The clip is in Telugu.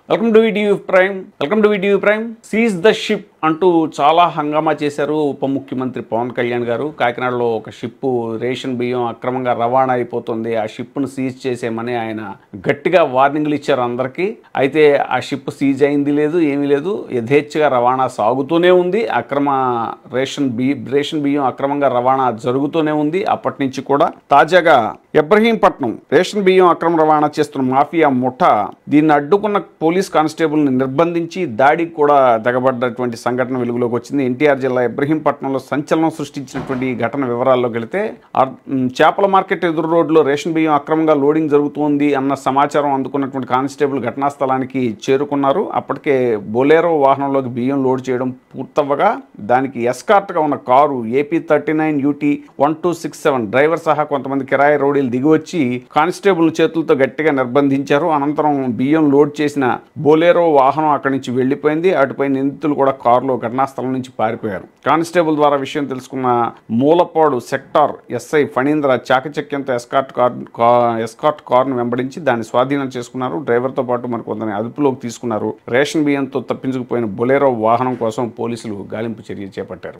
Welcome to video prime. Seize the ship అంటూ చాలా హంగామా చేశారు ఉప ముఖ్యమంత్రి పవన్ కళ్యాణ్ గారు. కాకినాడలో ఒక షిప్ రేషన్ బియ్యం అక్రమంగా రవాణా అయిపోతుంది, ఆ షిప్ను సీజ్ చేసేమని ఆయన గట్టిగా వార్నింగ్లు ఇచ్చారు అందరికీ. అయితే ఆ షిప్ సీజ్ అయింది లేదు, ఏమీ లేదు, యథేచ్ఛగా రవాణా సాగుతూనే ఉంది. రేషన్ బియ్యం అక్రమంగా రవాణా జరుగుతూనే ఉంది అప్పటి నుంచి కూడా. తాజాగా ఇబ్రహీంపట్నం రేషన్ బియ్యం అక్రమ రవాణా చేస్తున్న మాఫియా ముఠా దీన్ని అడ్డుకున్న పోలీస్ కానిస్టేబుల్ని నిర్బంధించి దాడికి కూడా తెగబడ్డటువంటి సంఘటన వెలుగులోకి వచ్చింది. ఎన్టీఆర్ జిల్లా ఇబ్రహీంపట్నంలో సంచలనం సృష్టించినటువంటి ఈ ఘటన వివరాల్లోకి వెళితే, చేపల మార్కెట్ ఎదురు రోడ్లో రేషన్ బియ్యం అక్రమంగా లోడింగ్ జరుగుతోంది అన్న సమాచారం అందుకున్నటువంటి కానిస్టేబుల్ ఘటనా స్థలానికి చేరుకున్నారు. అప్పటికే బొలేరో వాహనంలోకి బియ్యం లోడ్ చేయడం పూర్తవ్వగా దానికి ఎస్కార్ట్గా ఉన్న కారు ఏపీ 39 UT 1267 డ్రైవర్ సహా కొంతమంది కిరాయి రౌడీలు దిగివచ్చి కానిస్టేబుల్ చేతులతో గట్టిగా నిర్బంధించారు. అనంతరం బియ్యం లోడ్ చేసిన బొలేరో వాహనం అక్కడి నుంచి వెళ్లిపోయింది. అటుపై నిందితులు కూడా కారులో ఘటనా స్థలం నుంచి పారిపోయారు. కానిస్టేబుల్ ద్వారా విషయం తెలుసుకున్న మూలపాడు సెక్టార్ ఎస్ఐ ఫణీంద్ర చాకచక్యంతో ఎస్కార్ట్ కారును వెంబడించి దాన్ని స్వాధీనం చేసుకున్నారు. డ్రైవర్తో పాటు మరికొందరిని అదుపులోకి తీసుకున్నారు. రేషన్ బియ్యంతో తప్పించుకుపోయిన బొలేరో వాహనం కోసం పోలీసులు గాలింపు చర్య చేపట్టారు.